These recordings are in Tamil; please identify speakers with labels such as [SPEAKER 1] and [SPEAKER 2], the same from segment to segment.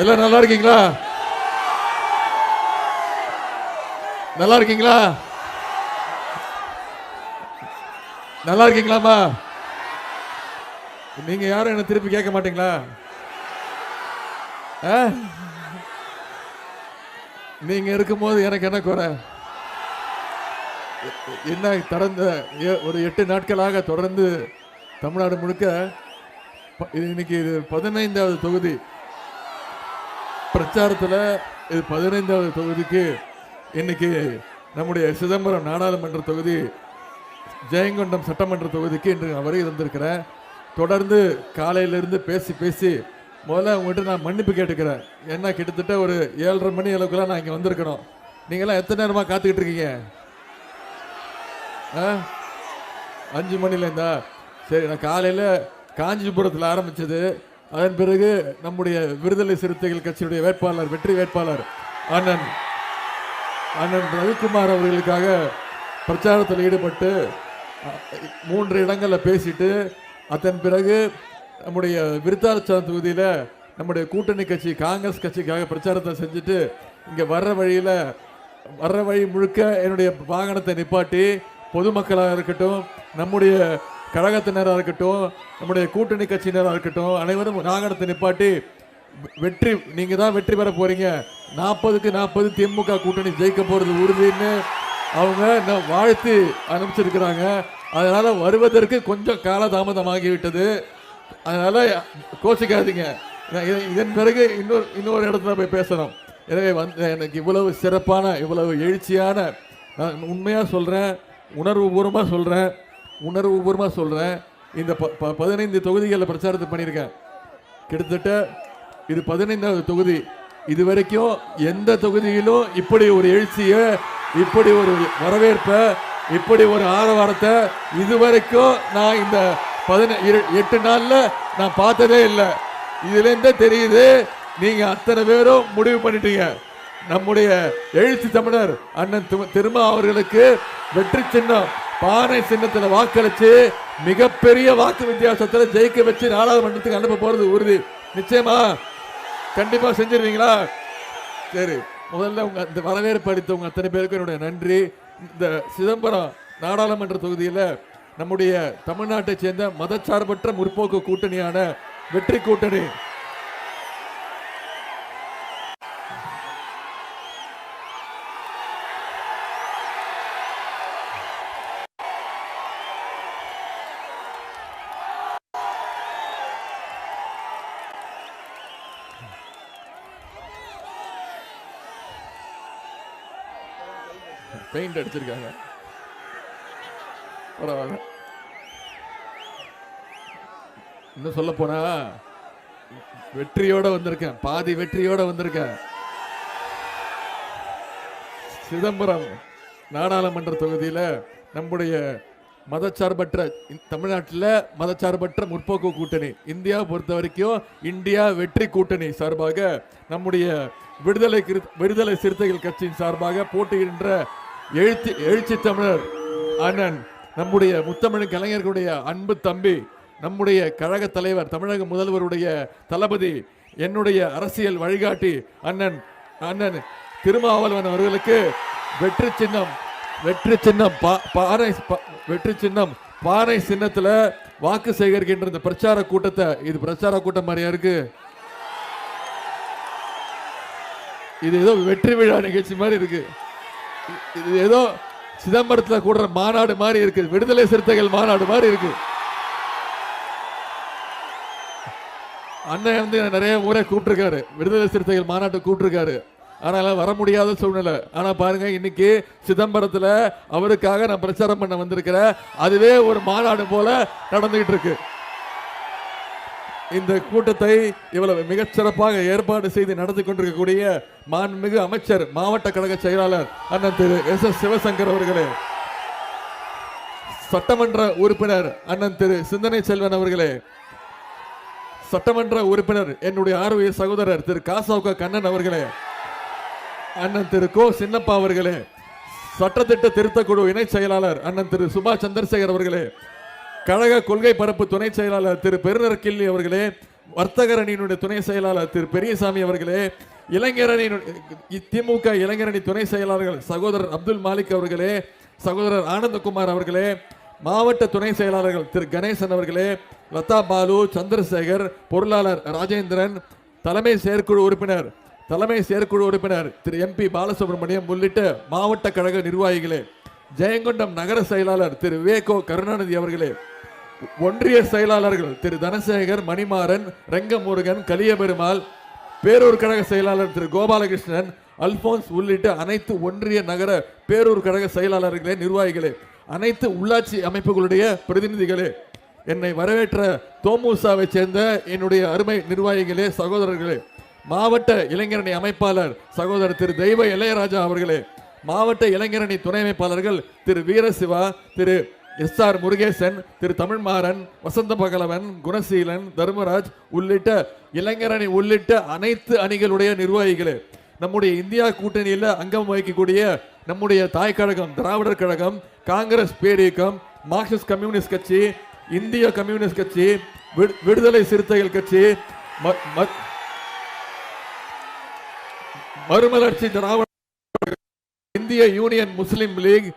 [SPEAKER 1] எல்லாம் நல்லா இருக்கீங்களா? நல்லா இருக்கீங்களா? நல்லா இருக்கீங்களாமா? நீங்க யாரும் என்ன திருப்பி கேட்க மாட்டீங்களா? நீங்க இருக்கும்போது எனக்கு என்ன குறை? என்ன கடந்த ஒரு 8 நாட்களாக தொடர்ந்து தமிழ்நாடு முழுக்க இன்னைக்கு இது 15வது தொகுதி பிரச்சாரத்தில். இது 15வது தொகுதிக்கு இன்னைக்கு நம்முடைய சிதம்பரம் நாடாளுமன்ற தொகுதி, ஜெயங்கொண்டம் சட்டமன்ற தொகுதிக்கு இன்று நான் வரை இருந்திருக்கிறேன். தொடர்ந்து காலையிலிருந்து பேசி பேசி முதல்ல உங்கள்கிட்ட நான் மன்னிப்பு கேட்டுக்கிறேன். என்ன கிட்டத்தட்ட ஒரு 7:30 மணி அளவுக்குலாம் நான் இங்கே வந்திருக்கணும். நீங்களாம் எத்தனை நேரமாக காத்துக்கிட்டு இருக்கீங்க? 5 மணிலேருந்தா? சரி, நான் காலையில் காஞ்சிபுரத்தில் ஆரம்பித்தது. அதன் பிறகு நம்முடைய விடுதலை சிறுத்தைகள் கட்சியுடைய வேட்பாளர், வெற்றி வேட்பாளர் அண்ணன் ரவிக்குமார் அவர்களுக்காக பிரச்சாரத்தில் ஈடுபட்டு 3 இடங்களில் பேசிட்டு, அதன் பிறகு நம்முடைய விருத்தாச்சலம் தொகுதியில் நம்முடைய கூட்டணி கட்சி காங்கிரஸ் கட்சிக்காக பிரச்சாரத்தை செஞ்சுட்டு இங்கே வர்ற வழி முழுக்க என்னுடைய வாகனத்தை நிப்பாட்டி பொதுமக்களாக இருக்கட்டும், நம்முடைய கழகத்தினராக இருக்கட்டும், நம்முடைய கூட்டணி கட்சியினராக இருக்கட்டும், அனைவரும் வாகனத்தை நிப்பாட்டி வெற்றி, நீங்கள் தான் வெற்றி பெற போறீங்க, 40க்கு 40 திமுக கூட்டணி ஜெயிக்க போகிறது உறுதின்னு அவங்க வாழ்த்து அனுப்பிச்சிருக்கிறாங்க. அதனால வருவதற்கு கொஞ்சம் காலதாமதமாகிவிட்டது. அதனால கோச்சிக்காதீங்க. இதன் பிறகு இன்னொரு இடத்துல போய் பேசணும். எனவே எனக்கு இவ்வளவு சிறப்பான, இவ்வளவு எழுச்சியான, நான் உண்மையாக சொல்கிறேன், உணர்வுபூர்வமாக சொல்கிறேன். இந்த 15 தொகுதிகளில் பிரச்சாரத்தை பண்ணியிருக்கேன். கிட்டத்தட்ட இது 15வது தொகுதி. இது வரைக்கும் எந்த தொகுதியிலும் இப்படி ஒரு எழுச்சியை, இப்படி ஒரு வரவேற்பை, இப்படி ஒரு ஆரவாரத்தை இதுவரைக்கும் நான் இந்த 8 நாளில் நான் பார்த்ததே இல்லை. இதுலேருந்தே தெரியுது, நீங்க அத்தனை பேரும் முடிவு பண்ணிட்டீங்க. நம்முடைய எழுச்சி தமிழர் அண்ணன் திருமா அவர்களுக்கு வெற்றி சின்னம் பானை சின்னத்தில் வாக்களிச்சு மிகப்பெரிய வாக்கு வித்தியாசத்தில் ஜெயிக்க வச்சு நாடாளுமன்றத்துக்கு அனுப்ப போறது உறுதி. நிச்சயமா கண்டிப்பா செஞ்சிருவீங்களா? சரி, முதல்ல இந்த வரவேற்பு அளித்தவங்க அத்தனை பேருக்கு என்னுடைய நன்றி. இந்த சிதம்பரம் நாடாளுமன்ற தொகுதியில் நம்முடைய தமிழ்நாட்டை சேர்ந்த மதச்சார்பற்ற முற்போக்கு கூட்டணியான வெற்றி கூட்டணி பெயிண்ட் அடிச்சிருக்காங்க. பரவாயில்ல. இன்னும் சொல்ல போனா வெற்றியோட வந்திருக்கேன், பாதி வெற்றியோட வந்திருக்கேன். சிதம்பரம் நாடாளுமன்ற தொகுதியில் நம்முடைய மதச்சார்பற்ற தமிழ்நாட்டில் மதச்சார்பற்ற முற்போக்கு கூட்டணி, இந்தியாவை பொறுத்த வரைக்கும் இந்தியா வெற்றி கூட்டணி சார்பாக நம்முடைய விடுதலை சிறுத்தைகள் கட்சியின் சார்பாக போட்டியிடுகின்ற எழுச்சி தமிழர் அண்ணன் நம்முடைய முத்தமிழ் கலைஞர்களுடைய அன்பு தம்பி, நம்முடைய கழக தலைவர், தமிழக முதல்வருடைய தளபதி, என்னுடைய அரசியல் வழிகாட்டி அண்ணன் திருமாவளவன் அவர்களுக்கு வெற்றி சின்னம் பானை சின்னத்தில் வாக்கு சேகரிக்கின்ற இந்த பிரச்சார கூட்டத்தை, இது பிரச்சார கூட்டம் மாதிரியா இருக்கு? இது ஏதோ வெற்றி விழா நிகழ்ச்சி மாதிரி இருக்கு. இது ஏதோ சிதம்பரத்தில் கூடுற மாநாடு மாதிரி இருக்கு, விடுதலை சிறுத்தைகள் மாநாடு மாதிரி இருக்கு. அண்ணன் வந்து நிறைய முறை கூப்பிட்டுருக்காரு, விடுதலை சிறுத்தைகள் மாநாட்டை கூப்பிட்டுருக்காரு. ஆனால் வர முடியாத சூழ்நிலை. ஆனால் பாருங்க, இன்னைக்கு சிதம்பரத்தில் அவருக்காக நான் பிரச்சாரம் பண்ண வந்திருக்கிறேன். அதுவே ஒரு மாநாடு போல நடந்துகிட்டு இருக்கு. இந்த கூட்டத்தை இவ்வளவு மிகச்சிறப்பாக ஏற்பாடு செய்து நடத்தி கொண்டிருக்கக்கூடிய மாண்புமிகு அமைச்சர், மாவட்ட கழக செயலாளர் அண்ணன் திரு S.S. சிவசங்கர் அவர்களே, சட்டமன்ற உறுப்பினர் அண்ணன் திரு சிந்தனை செல்வன் அவர்களே, சட்டமன்ற உறுப்பினர் என்னுடைய ஆர்வ சகோதரர் திரு காசவுக்க கண்ணன் அவர்களே, அண்ணன் திரு கோ சின்னப்பா அவர்களே, சட்டத்திட்ட திருத்தக்குழு இணை செயலாளர் அண்ணன் திரு சுபாஷ் சந்திரசேகர் அவர்களே, கழக கொள்கை பரப்பு துணை செயலாளர் திரு பெருநர் கிள்ளி அவர்களே, வர்த்தகர் அணியினுடைய துணை செயலாளர் திரு பெரியசாமி அவர்களே, இளைஞரணி திமுக இளைஞரணி துணை செயலாளர்கள் சகோதரர் அப்துல் மாலிக் அவர்களே, சகோதரர் ஆனந்தகுமார் அவர்களே, மாவட்ட துணை செயலாளர்கள் திரு கணேசன் அவர்களே, லதா பாலு, சந்திரசேகர், பொருளாளர் ராஜேந்திரன், தலைமை செயற்குழு உறுப்பினர் திரு MP பாலசுப்ரமணியம் உள்ளிட்ட மாவட்ட கழக நிர்வாகிகளே, ஜெயங்கொண்டம் நகர செயலாளர் திரு விவேகோ கருணாநிதி அவர்களே, ஒன்றிய செயலாளர்கள் திரு தனசேகர், மணிமாறன், ரெங்கமுருகன், கலியபெருமாள், பேரூர் கழக செயலாளர் திரு கோபாலகிருஷ்ணன், அல்போன்ஸ் உள்ளிட்ட அனைத்து ஒன்றிய நகர பேரூர் கழக செயலாளர்களே, நிர்வாகிகளே, அனைத்து உள்ளாட்சி அமைப்புகளுடைய பிரதிநிதிகளே, என்னை வரவேற்ற தோமுசாவை சேர்ந்த என்னுடைய அருமை நிர்வாகிகளே, சகோதரர்களே, மாவட்ட இளைஞரணி அமைப்பாளர் சகோதரர் திரு தெய்வ இளையராஜா அவர்களே, மாவட்ட இளைஞரணி துணை அமைப்பாளர்கள் திரு வீரசிவா, திரு SR முருகேசன், திரு தமிழ்மாறன், வசந்த பகலவன், குணசீலன், தர்மராஜ் உள்ளிட்ட இளைஞரணி உள்ளிட்ட அனைத்து அணிகளுடைய நிர்வாகிகளே, நம்முடைய இந்தியா கூட்டணியில் அங்கம் வகிக்கக்கூடிய நம்முடைய தாய் கழகம் திராவிடர் கழகம், காங்கிரஸ் பேரியக்கம், மார்க்சிஸ்ட் கம்யூனிஸ்ட் கட்சி, இந்திய கம்யூனிஸ்ட் கட்சி, விடுதலை சிறுத்தைகள் கட்சி, மறுமலர்ச்சி திராவிட, இந்திய யூனியன் முஸ்லிம் லீக்,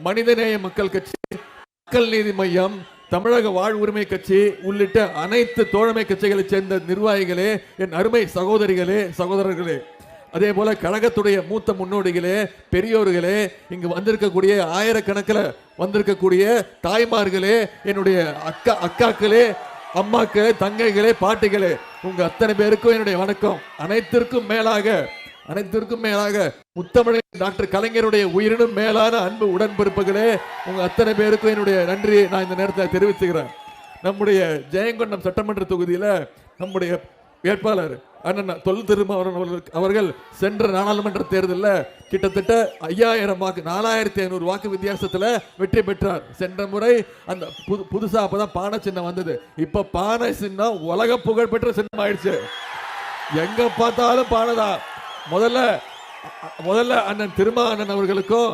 [SPEAKER 1] மனிதநேய மக்கள் கட்சி, மக்கள் நீதி மையம், தமிழக வாழ்வுரிமை கட்சி உள்ளிட்ட அனைத்து தோழமை கட்சிகளை சேர்ந்த நிர்வாகிகளே, என் அருமை சகோதரிகளே, சகோதரர்களே, அதே போல கழகத்துடைய மூத்த முன்னோடிகளே, பெரியோர்களே, இங்கு வந்திருக்கக்கூடிய ஆயிரக்கணக்கில் வந்திருக்கக்கூடிய தாய்மார்களே, என்னுடைய அக்காக்களே, அம்மாக்களே, தங்கைகளே, பாட்டிகளே, உங்க அத்தனை பேருக்கும் என்னுடைய வணக்கம். அனைத்திற்கும் மேலாக முத்தமிழ் டாக்டர் கலைஞருடைய உயிரினும் மேலான அன்பு உடன்பிறப்புகளே, உங்க அத்தனை பேருக்கும் என்னுடைய நன்றியை நான் இந்த நேரத்தில் தெரிவித்துக்கிறேன். நம்முடைய ஜெயங்கொண்டம் சட்டமன்ற தொகுதியில நம்முடைய வேட்பாளர் அண்ணன் தொல் திருமாவளவன் அவர்கள் சென்ற நாடாளுமன்ற தேர்தலில் கிட்டத்தட்ட 5000 வாக்கு 4500 வாக்கு வித்தியாசத்தில் வெற்றி பெற்றார். சென்ற முறை அந்த புதுசா அப்பதான் பானை சின்னம் வந்தது. இப்ப பானை சின்னம் உலக புகழ் பெற்ற சின்னம் ஆயிடுச்சு. எங்க பார்த்தாலும் பானைதான். முதல்ல அண்ணன் திருமாவளவன் அவர்களுக்கும்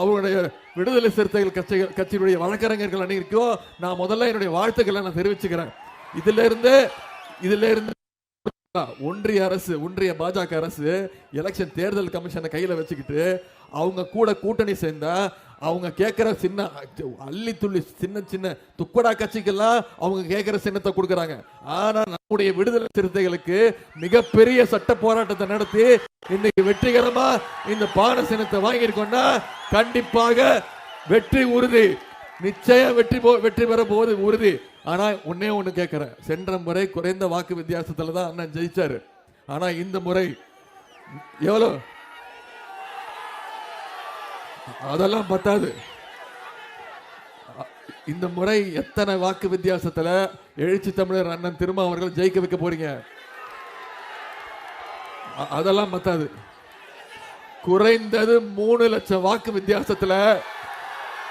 [SPEAKER 1] அவருடைய விடுதலை சிறுத்தைகள் கட்சியினுடைய வழக்கறிஞர்கள் அணிக்கும் நான் முதல்ல என்னுடைய வாழ்த்துக்களை நான் தெரிவிச்சுக்கிறேன். இதுல இருந்து ஒன்றிய பாஜக அரசு எலெக்ஷன் தேர்தல் கமிஷனை கையில வச்சுக்கிட்டு அவங்க கூட கூட்டணி சேர்ந்தா அவங்க கேட்கிற சின்ன அள்ளி துள்ளி சின்ன துக்கடா கட்சிக்கெல்லாம் அவங்க கேட்கிற சின்னத்தை கொடுக்கறாங்க. ஆனா நம்முடைய விடுதலை சிறுத்தைகளுக்கு மிகப்பெரிய சட்ட போராட்டத்தை நடத்தி இன்னைக்கு வெற்றிகரமா இந்த பானை சின்னத்தை வாங்கியிருக்கோம்னா கண்டிப்பாக வெற்றி உறுதி, நிச்சயம் வெற்றி பெற போது உறுதி. ஆனா ஒன்னே ஒண்ணு கேட்கிறேன், சென்ற முறை குறைந்த வாக்கு வித்தியாசத்துல தான் அண்ணன் ஜெயிச்சாரு. ஆனா இந்த முறை எவ்வளவு, அதெல்லாம் பத்தாது. இந்த முறை எத்தனை வாக்கு வித்தியாசத்துல எழுச்சி தமிழர் அண்ணன் திருமா அவர்கள் ஜெயிக்க வைக்க போறீங்க? அதெல்லாம் பத்தாது. குறைந்தது 3 லட்சம் வாக்கு வித்தியாசத்துல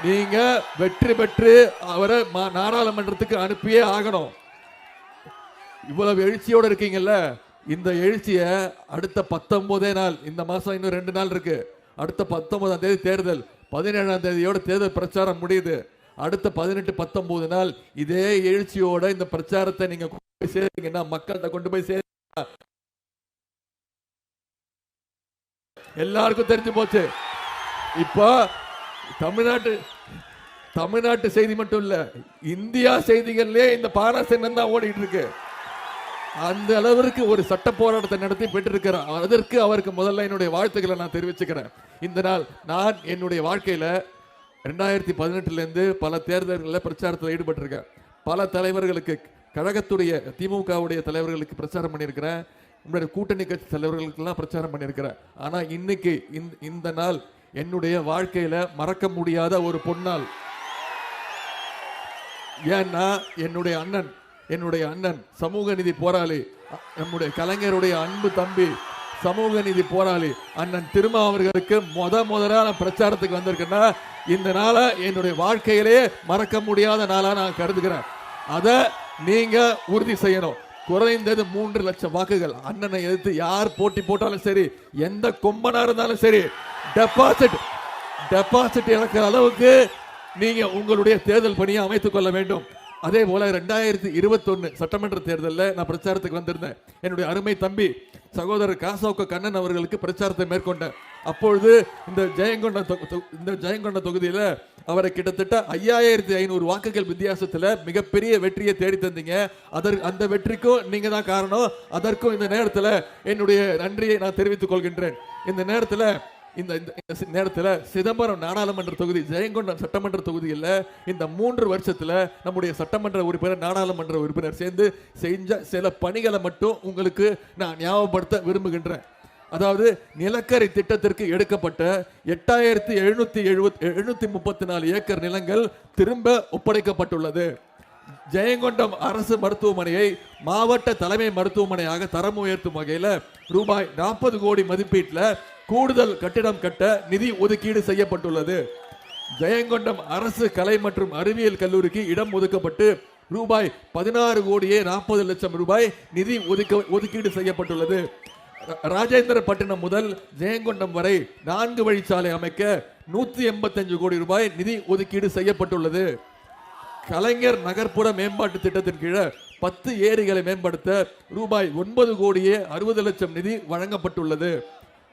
[SPEAKER 1] நீங்க வெற்றி பெற்று அவரை நாடாளுமன்றத்துக்கு அனுப்பியே ஆகணும். இவ்வளவு எழுச்சியோட இருக்கீங்கல்ல, இந்த எழுச்சிய அடுத்த 19 நாள், இந்த மாசம் இன்னும் 2 நாள் இருக்கு. அடுத்த 19ஆம் தேதி தேர்தல், 17ஆம் தேதியோட தேர்தல் பிரச்சாரம் முடியுது. அடுத்த 18-19 நாள் இதே எழுச்சியோட இந்த பிரச்சாரத்தை நீங்க கொண்டு போய் சேர்த்தீங்கன்னா, மக்கள்கிட்ட கொண்டு போய் எல்லாருக்கும் தெரிஞ்சு போச்சு. இப்போ தமிழ்நாட்டு செய்தி மட்டும் இல்ல, இந்தியா செய்திகள்லயே இந்த பானை சின்னம் தான் ஓடிட்டு இருக்கு. அந்த அளவிற்கு ஒரு சட்ட போராட்டத்தை நடத்தி பெற்றிருக்கிறார். அதற்கு அவருக்கு முதல்ல என்னுடைய வாழ்த்துக்களை நான் தெரிவிச்சுக்கிறேன். இந்த நாள் நான் என்னுடைய வாழ்க்கையில 2018 இருந்து பல தேர்தல்களில் பிரச்சாரத்தில் ஈடுபட்டிருக்கேன். பல தலைவர்களுக்கு, கழகத்துடைய திமுகவுடைய தலைவர்களுக்கு பிரச்சாரம் பண்ணியிருக்கிறேன். நம்முடைய கூட்டணி கட்சி தலைவர்களுக்கெல்லாம் பிரச்சாரம் பண்ணியிருக்கிறேன். ஆனா இன்னைக்கு இந்த நாள் என்னுடைய வாழ்க்கையில மறக்க முடியாத ஒரு பொன்னாள். ஏன்னா என்னுடைய அண்ணன் சமூக நீதி போராளி, நம்முடைய கலைஞருடைய அன்பு தம்பி, சமூக நீதி போராளி அண்ணன் திருமா அவர்களுக்கு முதலான பிரச்சாரத்துக்கு வந்திருக்கேன்னா இந்த நாளை என்னுடைய வாழ்க்கையிலே மறக்க முடியாத நாளா நான் கருதுகிறேன். அதை நீங்க உறுதி செய்யணும். குறைந்தது 3 லட்சம் வாக்குகள். அண்ணனை எதிர்த்து யார் போட்டி போட்டாலும் சரி, எந்த கொம்பனா இருந்தாலும் சரி, டெபாசிட் இழக்கிற அளவுக்கு நீங்க உங்களுடைய தேர்தல் பணியை அமைத்துக் கொள்ள வேண்டும். அதே போல 2021 சட்டமன்ற தேர்தலில் நான் பிரச்சாரத்துக்கு வந்திருந்தேன். என்னுடைய அருமை தம்பி சகோதரர் காசோக்க கண்ணன் அவர்களுக்கு பிரச்சாரத்தை மேற்கொண்டேன். அப்பொழுது இந்த ஜெயங்கொண்ட தொகுதியில் அவரை கிட்டத்தட்ட 5500 வாக்குகள் வித்தியாசத்தில் மிகப்பெரிய வெற்றியை தேடி தந்தீங்க. அந்த வெற்றிக்கும் நீங்க தான் காரணம். அதற்கும் இந்த நேரத்தில் என்னுடைய நன்றியை நான் தெரிவித்துக் கொள்கின்றேன். இந்த நேரத்தில் சிதம்பரம் நாடாளுமன்ற தொகுதி, ஜெயங்கொண்டம் சட்டமன்ற தொகுதியில் இந்த 3 வருஷத்துல நம்முடைய சட்டமன்ற உறுப்பினர், நாடாளுமன்ற உறுப்பினர் சேர்ந்து செஞ்ச சில பணிகளை மட்டும் உங்களுக்கு நான் ஞாபகப்படுத்த விரும்புகின்றேன். அதாவது நிலக்கரி திட்டத்திற்கு எடுக்கப்பட்ட 8734 ஏக்கர் நிலங்கள் திரும்ப ஒப்படைக்கப்பட்டுள்ளது. ஜெயங்கொண்டம் அரசு மருத்துவமனையை மாவட்ட தலைமை மருத்துவமனையாக தரம் உயர்த்தும் வகையில் ரூபாய் 40 கோடி மதிப்பீட்டில் கூடுதல் கட்டிடம் கட்ட நிதி ஒதுக்கீடு செய்யப்பட்டுள்ளது. ஜெயங்கொண்டம் அரசு கலை மற்றும் அறிவியல் கல்லூரிக்கு இடம் ஒதுக்கப்பட்டு ரூபாய் 16 கோடியே 40 லட்சம் ரூபாய் நிதி ஒதுக்கீடு செய்யப்பட்டுள்ளது. ராஜேந்திரப்பட்டினம் முதல் ஜெயங்கொண்டம் வரை 4 வழிச்சாலை அமைக்க 185 கோடி ரூபாய் நிதி ஒதுக்கீடு செய்யப்பட்டுள்ளது. கலைஞர் நகர்ப்புற மேம்பாட்டு திட்டத்தின் கீழே 10 ஏரிகளை மேம்படுத்த ரூபாய் 9 கோடியே 60 லட்சம் நிதி வழங்கப்பட்டுள்ளது.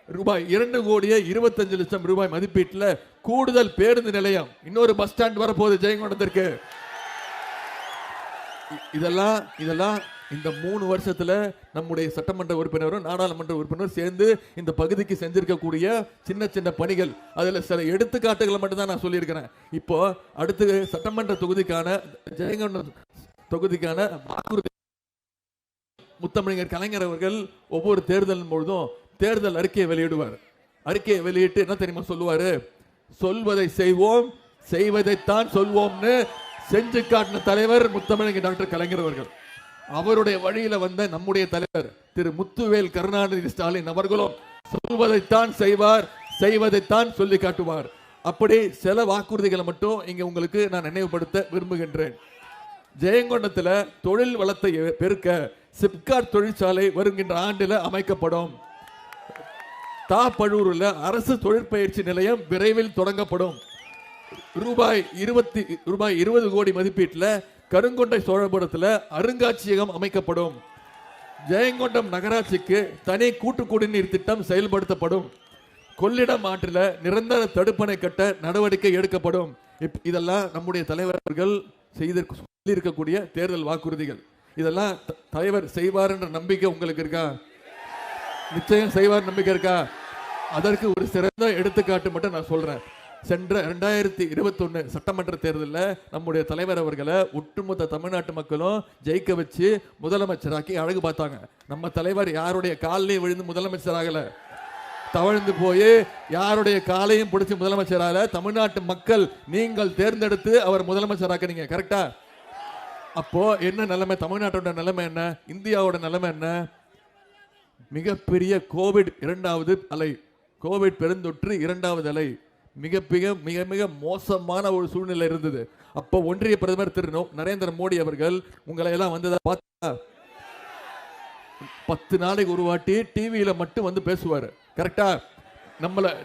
[SPEAKER 1] ரூபாய் 2 கோடியே 25 லட்சம் ரூபாய் மதிப்பீட்டில் கூடுதல் பேருந்து நிலையம், இன்னொரு பஸ் ஸ்டாண்ட் வரப்போகுது ஜெயங்கொண்டத்திற்கு. இதெல்லாம் இந்த 3 வருஷத்துல நம்முடைய சட்டமன்ற உறுப்பினரும் நாடாளுமன்ற உறுப்பினரும் சேர்ந்து இந்த பகுதிக்கு செஞ்சிருக்கக்கூடிய சின்ன சின்ன பணிகள். அதுல சில எடுத்துக்காட்டுகளை மட்டும் தான் நான் சொல்லியிருக்கிறேன். இப்போ அடுத்து சட்டமன்ற தொகுதிக்கான ஜெயங்கொண்டம் தொகுதிக்கான முத்தமிழர் கலைஞர் அவர்கள் ஒவ்வொரு தேர்தலின் பொழுதும் தேர்தல் அறிக்கையை வெளியிடுவார். அறிக்கையை வெளியிட்டு என்ன தெரியுமா சொல்லுவாரு? சொல்வதை செய்வோம், செய்வதைத்தான் சொல்வோம்னு செஞ்சு காட்டின தலைவர் முத்தமிழர் டாக்டர் கலைஞர் அவர்கள். அவருடைய வழியில வந்த நம்முடைய தலைவர் திரு முத்துவேல் கருணாநிதி ஸ்டாலின் அவர்களும் சொல்வதைத்தான் செய்வார், செய்வதைத்தான் சொல்லி காட்டுவார். அப்படி சில வாக்குறுதிகளை மட்டும் இங்க உங்களுக்கு நான் நினைவுபடுத்த விரும்புகின்றேன். ஜெயங்கொண்டத்தில் தொழில் வளத்தை பெருக்க சிப்காட் தொழிற்சாலை வருகின்ற ஆண்டில் அமைக்கப்படும். தாப்பழூரில் அரசு தொழிற்பயிற்சி நிலையம் விரைவில் தொடங்கப்படும். ரூபாய் 20 கோடி மதிப்பீட்டில் கருங்கொண்டை சோழபுரத்தில் அருங்காட்சியகம் அமைக்கப்படும். ஜெயங்கொண்டம் நகராட்சிக்கு தனி கூட்டு குடிநீர் திட்டம் செயல்படுத்தப்படும். கொள்ளிடம் ஆற்றில் நிரந்தர தடுப்பணை கட்ட நடவடிக்கை எடுக்கப்படும். இதெல்லாம் நம்முடைய தலைவர்கள் சொல்லியிருக்கக்கூடிய தேர்தல் வாக்குறுதிகள். இதெல்லாம் தலைவர் செய்வார் என்ற நம்பிக்கை உங்களுக்கு இருக்கா? நிச்சயம் செய்வார் நம்பிக்கை இருக்கா? அதற்கு ஒரு சிறந்த எடுத்துக்காட்டு மட்டும் நான் சொல்றேன். சென்ற 2021 சட்டமன்ற தேர்தலில் நம்முடைய தலைவர் அவர்களை ஒட்டுமொத்த தமிழ்நாட்டு மக்களும் ஜெயிக்க வச்சு முதலமைச்சராக்கி அழகு பார்த்தாங்க. நம்ம தலைவர் யாருடைய காலையும் விழுந்து முதலமைச்சராகல, தவழ்ந்து போய் யாருடைய காலையும் பிடிச்சி முதலமைச்சராக தமிழ்நாட்டு மக்கள் நீங்கள் தேர்ந்தெடுத்து அவர் முதலமைச்சராக்குனீங்க. கரெக்டா? அப்போ என்ன நிலைமை? தமிழ்நாட்டோட நிலைமை என்ன? இந்தியாவோட நிலைமை என்ன? மிகப்பெரிய கோவிட் 2வது அலை, கோவிட் பெருந்தொற்று 2வது அலை, மிக மிக மோசமான ஒரு சூழ்நிலை இருந்தது. அப்போ ஒன்றிய பிரதமர் திரு நரேந்திர மோடி அவர்கள் உங்களை எல்லாம் வந்ததா பார்த்தா 10 நாளைக்கு ஒரு வாட்டி டிவியில மட்டும் வந்து பேசுவாரு. கரெக்டா?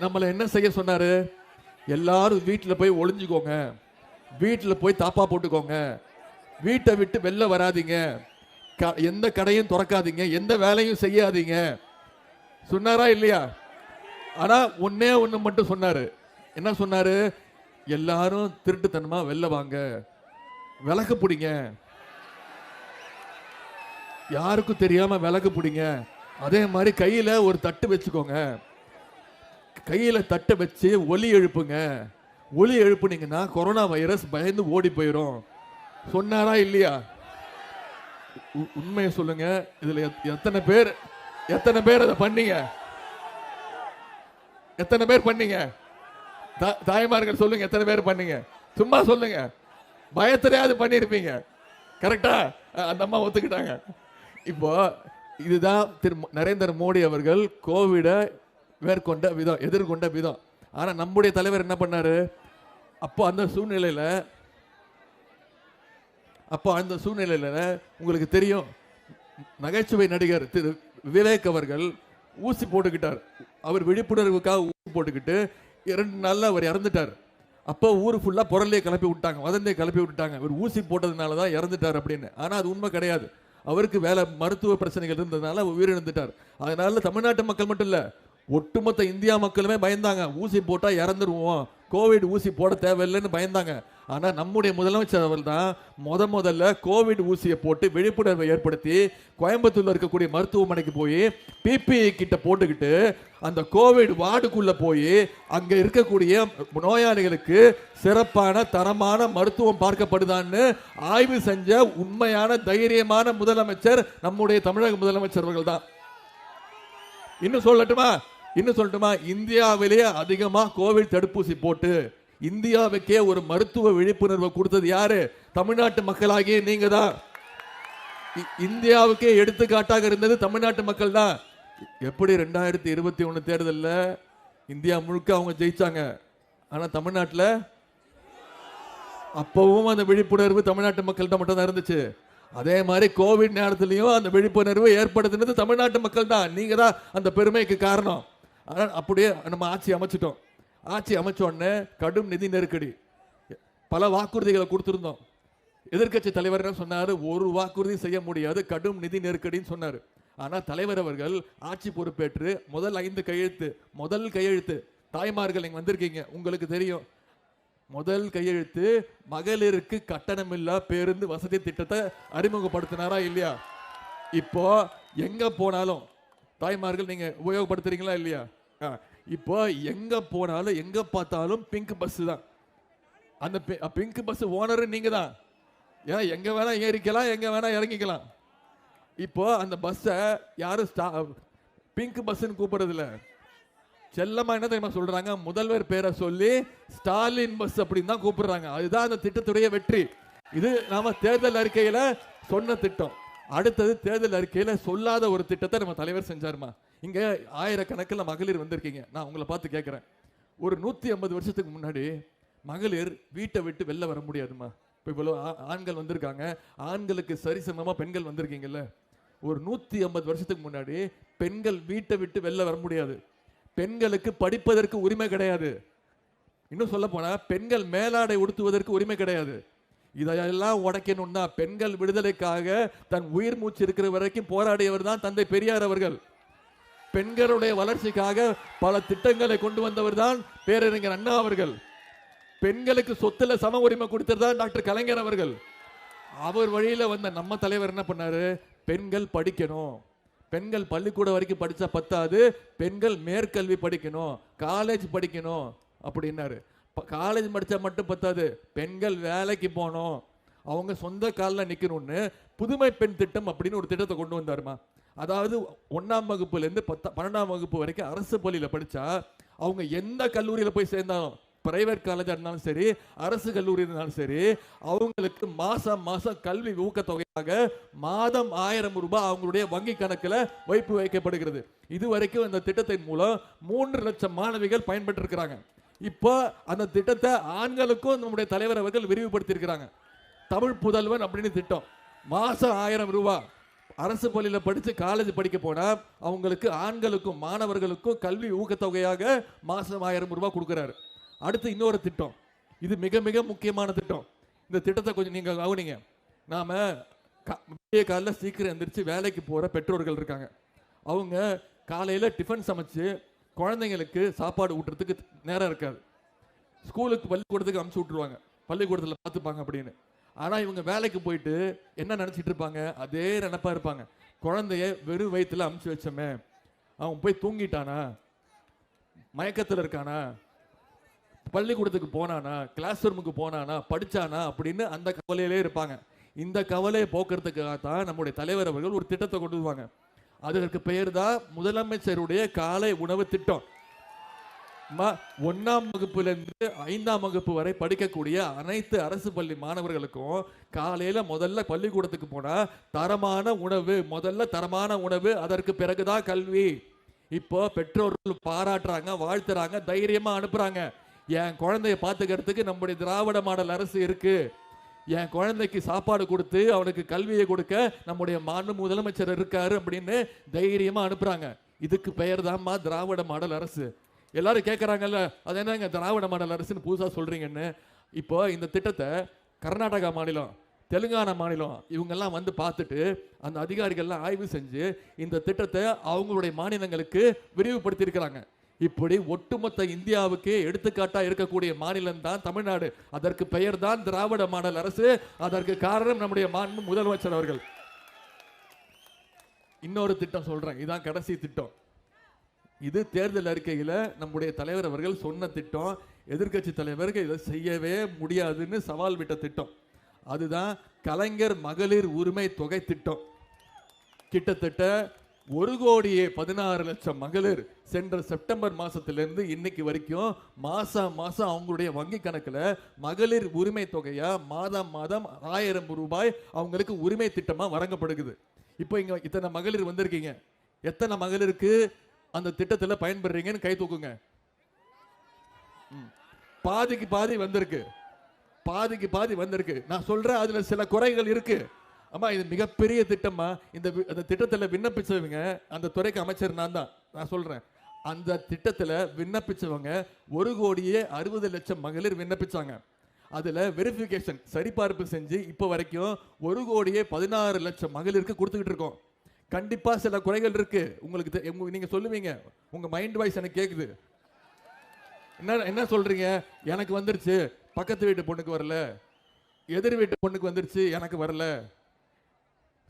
[SPEAKER 1] நம்மளை என்ன செய்ய சொன்னாரு? எல்லாரும் வீட்டில் போய் ஒளிஞ்சுக்கோங்க, வீட்டில் போய் தாப்பா போட்டுக்கோங்க, வீட்டை விட்டு வெளில வராதிங்க, எந்த கடையும் திறக்காதீங்க, எந்த வேலையும் செய்யாதீங்க சொன்னாரா இல்லையா? ஆனா ஒன்னே ஒண்ணு மட்டும் சொன்னாரு. என்ன சொன்னாரு? எல்லாரும் திருட்டுத்தனமா வெளில வாங்க, விளக்கு பிடிங்க, யாருக்கும் தெரியாம விளக்கு பிடிங்க, அதே மாதிரி கையில ஒரு தட்டு வச்சுக்கோங்க, கையில தட்டை வச்சு ஒலி எழுப்புங்க, ஒலி எழுப்புனீங்கன்னா கொரோனா வைரஸ் பயந்து ஓடி போயிடும் சொன்னாரா இல்லையா? உண்மையை சொல்லுங்க. இதுல எத்தனை பேர் அதை பண்ணீங்க? எத்தனை பேர் பண்ணீங்க? தாய்மார்கள் சொல்லுங்க, எத்தனை பேர் பண்ணீங்க? சும்மா சொல்லுங்க, பயத்திலேயாவது பண்ணிருப்பீங்க. கரெக்டா? அந்த அம்மா ஒத்துக்கிட்டாங்க. இப்போ இதுதான் திரு நரேந்திர மோடி அவர்கள் கோவிடை மேற்கொண்ட விதம், எதிர்கொண்ட விதம். ஆனா நம்முடைய தலைவர் என்ன பண்ணாரு? அப்போ அந்த சூழ்நிலையில உங்களுக்கு தெரியும், நகைச்சுவை நடிகர் திரு விவேக் அவர்கள் ஊசி போட்டுக்கிட்டார். அவர் விழிப்புணர்வுக்காக ஊசி போட்டுக்கிட்டு 2 நாள்ல அவர் இறந்துட்டார். அப்போ ஊர் ஃபுல்லா பொருளையே கிளப்பி விட்டாங்க, வதந்தியை கிளப்பி விட்டுட்டாங்க, ஒரு ஊசி போட்டதுனால தான் இறந்துட்டார் அப்படின்னு. ஆனா அது உண்மை கிடையாது. அவருக்கு வேலை மருத்துவ பிரச்சனைகள் இருந்ததுனால உயிரிழந்துட்டார். அதனால தமிழ்நாட்டு மக்கள் மட்டும் இல்ல, ஒட்டுமொத்த இந்தியா மக்களுமே பயந்தாங்க. ஊசி போட்டா இறந்துருவோம், கோவிட் ஊசி போட தேவையில்லைன்னு பயந்தாங்க. ஆனா நம்முடைய முதலமைச்சர் அவர் தான் முதல்ல கோவிட் ஊசியை போட்டு விழிப்புணர்வை ஏற்படுத்தி கோயம்புத்தூர்ல இருக்கக்கூடிய மருத்துவமனைக்கு போய் பிபிஇ கிட்ட போட்டுக்கிட்டு அந்த கோவிட் வார்டுக்குள்ள போய் அங்க இருக்கக்கூடிய நோயாளிகளுக்கு சிறப்பான தரமான மருத்துவம் பார்க்கப்படுதான்னு ஆய்வு செஞ்ச உண்மையான தைரியமான முதலமைச்சர் நம்முடைய தமிழக முதலமைச்சர் அவர்கள் தான். இன்னும் சொல்லட்டுமா, இந்தியாவிலேயே அதிகமா கோவிட் தடுப்பூசி போட்டு இந்தியாவுக்கே ஒரு மருத்துவ விழிப்புணர்வை கொடுத்தது யாரு? தமிழ்நாட்டு மக்களாகிய நீங்க தான். இந்தியாவுக்கே எடுத்துக்காட்டாக இருந்தது தமிழ்நாட்டு மக்கள் தான். எப்படி 2021 தேர்தலில் இந்தியா முழுக்க அவங்க ஜெயிச்சாங்க, ஆனா தமிழ்நாட்டில் அப்பவும் அந்த விழிப்புணர்வு தமிழ்நாட்டு மக்கள்கிட்ட மட்டும் தான் இருந்துச்சு. அதே மாதிரி கோவிட் நேரத்திலையும் அந்த விழிப்புணர்வு ஏற்படுத்தினது தமிழ்நாட்டு மக்கள் தான். நீங்க தான் அந்த பெருமைக்கு காரணம். ஆனால் அப்படியே நம்ம ஆட்சி அமைச்சிட்டோம். ஆட்சி அமைச்ச உடனே கடும் நிதி நெருக்கடி, பல வாக்குறுதிகளை கொடுத்திருந்தோம். எதிர்க்கட்சி தலைவர் என்ன சொன்னாரு? ஒரு வாக்குறுதி செய்ய முடியாது, கடும் நிதி நெருக்கடின்னு சொன்னாரு. ஆனா தலைவர் அவர்கள் ஆட்சி பொறுப்பேற்று முதல் கையெழுத்து தாய்மார்கள் நீங்க வந்திருக்கீங்க, உங்களுக்கு தெரியும், முதல் கையெழுத்து மகளிருக்கு கட்டணமில்லா பேருந்து வசதி திட்டத்தை அறிமுகப்படுத்தினாரா இல்லையா? இப்போ எங்க போனாலும் தாய்மார்கள் நீங்க உபயோகப்படுத்துறீங்களா இல்லையா? இப்போ எங்க போனாலும் எங்க பார்த்தாலும் பிங்க் பஸ் தான். அந்த பிங்க் பஸ் ஓனர் நீங்க தான். ஏன்னா எங்க வேணா ஏறிக்கலாம், எங்க வேணா இறங்கிக்கலாம். இப்போ அந்த பஸ்ஸை யாரும் பிங்க் பஸ்ன்னு கூப்பிடுறது இல்ல, செல்லமா என்ன தெரியுமா சொல்றாங்க? முதல்வர் பேரை சொல்லி ஸ்டாலின் பஸ் அப்படின்னு தான் கூப்பிடுறாங்க. அதுதான் அந்த திட்டத்துடைய வெற்றி. இது நாம தேர்தல் அறிக்கையில சொன்ன திட்டம். அடுத்தது தேர்தல் அறிக்கையில சொல்லாத ஒரு திட்டத்தை நம்ம தலைவர் செஞ்சாருமா. இங்க ஆயிரக்கணக்கில் மகளிர் வந்திருக்கீங்க, நான் உங்களை பார்த்து கேட்கிறேன், ஒரு 150 வருஷத்துக்கு முன்னாடி மகளிர் வீட்டை விட்டு வெளில வர முடியாதுமா. இப்போ இவ்வளோ ஆண்கள் வந்திருக்காங்க, ஆண்களுக்கு சரிசமமா பெண்கள் வந்திருக்கீங்கல்ல. ஒரு 150 வருஷத்துக்கு முன்னாடி பெண்கள் வீட்டை விட்டு வெளில வர முடியாது, பெண்களுக்கு படிப்பதற்கு உரிமை கிடையாது, இன்னும் சொல்ல போனா பெண்கள் மேலாடை உடுத்துவதற்கு உரிமை கிடையாது. இதையெல்லாம் உடைக்கணும்னா பெண்கள் விடுதலைக்காக தன் உயிர் மூச்சு இருக்கிற வரைக்கும் போராடியவர் தான் தந்தை பெரியார் அவர்கள். பெண்களுடைய வளர்ச்சிக்காக பல திட்டங்களை கொண்டு வந்தவர் தான் பேரறிஞர் அண்ணா அவர்கள். பெண்களுக்கு சொத்துல சம உரிமை கொடுத்ததுதான் டாக்டர் கலைஞர் அவர்கள். அவர் வழியில வந்த நம்ம தலைவர் என்ன பண்ணாரு? பெண்கள் படிக்கணும், பெண்கள் பள்ளிக்கூடம் வரைக்கும் படிச்சா பத்தாது, பெண்கள் மேற்கல்வி படிக்கணும், காலேஜ் படிக்கணும் அப்படின்னாரு. காலேஜ் படிச்சா மட்டும் பத்தாது, பெண்கள் வேலைக்கு போகணும், அவங்க சொந்த காலில் நிற்கணும்னு புதுமை பெண் திட்டம் அப்படின்னு ஒரு திட்டத்தை கொண்டு வந்தாருமா. அதாவது 1ஆம் வகுப்புலேருந்து 12ஆம் வகுப்பு வரைக்கும் அரசு பள்ளியில் படித்தா அவங்க எந்த கல்லூரியில் போய் சேர்ந்தாலும், பிரைவேட் காலேஜாக இருந்தாலும் சரி, அரசு கல்லூரி இருந்தாலும் சரி, அவங்களுக்கு மாதம் கல்வி ஊக்கத்தொகையாக மாதம் 1000 ரூபாய் அவங்களுடைய வங்கி கணக்கில் வைப்பு வைக்கப்படுகிறது. இது வரைக்கும் இந்த திட்டத்தின் மூலம் 3 லட்சம் மாணவிகள் பயன்பெற்றிருக்கிறாங்க. இப்போ அந்த திட்டத்தை ஆண்களுக்கும் நம்முடைய தலைவர் அவர்கள் விரிவுபடுத்தி இருக்கிறாங்க. தமிழ் புதல்வன் அப்படின்னு திட்டம், மாசம் 1000 ரூபாய். அரசு பள்ளியில் படித்து காலேஜ் படிக்க போனா அவங்களுக்கு ஆண்களுக்கும் மாணவர்களுக்கும் கல்வி ஊக்கத்தொகையாக மாசம் 1000 ரூபாய் கொடுக்கிறாரு. அடுத்து இன்னொரு திட்டம், இது மிக மிக முக்கியமான திட்டம். இந்த திட்டத்தை கொஞ்சம் நீங்க கவனிங்க. நாம காலையில் சீக்கிரம் எந்திரிச்சு வேலைக்கு போற பெற்றோர்கள் இருக்காங்க. அவங்க காலையில டிஃபன் சமைச்சு குழந்தைங்களுக்கு சாப்பாடு ஊட்டுறதுக்கு நேரம் இருக்காது, ஸ்கூலுக்கு பள்ளிக்கூடத்துக்கு அனுப்பிச்சு விட்டுருவாங்க, பள்ளிக்கூடத்தில் பார்த்துப்பாங்க அப்படின்னு. ஆனால் இவங்க வேலைக்கு போயிட்டு என்ன நினச்சிட்டு இருப்பாங்க? அதே நினப்பா இருப்பாங்க. குழந்தைய வெறும் வயிற்றுல அமுச்சு வச்சோமே, அவன் போய் தூங்கிட்டானா, மயக்கத்தில் இருக்கானா, பள்ளிக்கூடத்துக்கு போனானா, கிளாஸ் ரூமுக்கு போனானா, படிச்சானா அப்படின்னு அந்த கவலையிலே இருப்பாங்க. இந்த கவலையை போக்குறதுக்காக தான் நம்முடைய தலைவர் அவர்கள் ஒரு திட்டத்தை கொண்டு வருவாங்க. அதற்கு பெயர் தான் முதலமைச்சருடைய காலை உணவு திட்டம். 1ஆம் வகுப்புலேருந்து 5ஆம் வகுப்பு வரை படிக்கக்கூடிய அனைத்து அரசு பள்ளி மாணவர்களுக்கும் காலையில முதல்ல பள்ளிக்கூடத்துக்கு போனா தரமான உணவு, தரமான உணவு, அதற்கு பிறகுதான் கல்வி. இப்போ பெற்றோர்கள் பாராட்டுறாங்க, வாழ்த்துறாங்க, தைரியமா அனுப்புறாங்க. என் குழந்தைய பார்த்துக்கிறதுக்கு நம்முடைய திராவிட மாடல் அரசு இருக்கு, என் குழந்தைக்கு சாப்பாடு கொடுத்து அவனுக்கு கல்வியை கொடுக்க நம்முடைய மாண்பு முதலமைச்சர் இருக்காரு அப்படின்னு தைரியமா அனுப்புறாங்க. இதுக்கு பெயர் தான்மா திராவிட மாடல் அரசு. எல்லாரும் கேட்குறாங்கல்ல, அது என்னங்க திராவிட மாடல் அரசுன்னு புதுசாக சொல்றீங்கன்னு. இப்போ இந்த திட்டத்தை கர்நாடகா மாநிலம், தெலுங்கானா மாநிலம் இவங்கெல்லாம் வந்து பார்த்துட்டு அந்த அதிகாரிகள்லாம் ஆய்வு செஞ்சு இந்த திட்டத்தை அவங்களுடைய மாநிலங்களுக்கு விரிவுபடுத்தியிருக்கிறாங்க. இப்படி ஒட்டுமொத்த இந்தியாவுக்கே எடுத்துக்காட்டா இருக்கக்கூடிய மாநிலம் தான் தமிழ்நாடு. அதற்கு பெயர் தான் திராவிட மாடல் அரசு. அதற்கு காரணம் நம்முடைய மாண்பு முதலமைச்சர் அவர்கள். இன்னொரு திட்டம் சொல்றேன், இதான் கடைசி திட்டம். இது தேர்தல் அறிக்கையில் நம்முடைய தலைவர் அவர்கள் சொன்ன திட்டம். எதிர்க்கட்சி தலைவர்கள் இதை செய்யவே முடியாதுன்னு சவால் விட்ட திட்டம். அதுதான் கலைஞர் மகளிர் உரிமை தொகை திட்டம். கிட்டத்தட்ட 1,16,00,000 மகளிர் சென்ற செப்டம்பர் மாசத்திலிருந்து இன்னைக்கு வரைக்கும் மாசம் அவங்களுடைய வங்கி கணக்குல மகளிர் உரிமை தொகையா மாதம் 1000 ரூபாய் அவங்களுக்கு உரிமை திட்டமா வழங்கப்படுகிறது. இப்போ இங்க இத்தனை மகளிர் வந்திருக்கீங்க, எத்தனை மகளிருக்கு அந்த திட்டத்தில் பயன்படுறீங்கன்னு கை தூக்குங்க. பாதிக்கு பாதி வந்திருக்கு, பாதிக்கு பாதி வந்திருக்கு. நான் சொல்றேன், அதுல சில குறைகள் இருக்கு. அம்மா இது மிகப்பெரிய திட்டமா. அந்த திட்டத்தில் விண்ணப்பிச்சவங்க, அந்த துறைக்கு அமைச்சர் நான் சொல்றேன், அந்த திட்டத்தில் விண்ணப்பிச்சவங்க 1,60,00,000 மகளிர் விண்ணப்பிச்சாங்க. அதுல வெரிஃபிகேஷன் சரிபார்ப்பு செஞ்சு இப்போ வரைக்கும் 1,16,00,000 மகளிருக்கு கொடுத்துக்கிட்டு இருக்கோம். கண்டிப்பா சில குறைகள் இருக்கு. உங்களுக்கு நீங்க சொல்லுவீங்க, உங்க மைண்ட் வாய்ஸ் எனக்கு கேக்குது. என்ன சொல்றீங்க? எனக்கு வந்துருச்சு, பக்கத்து வீட்டு பொண்ணுக்கு வரல, எதிர் வீட்டு பொண்ணுக்கு வந்துருச்சு, எனக்கு வரல.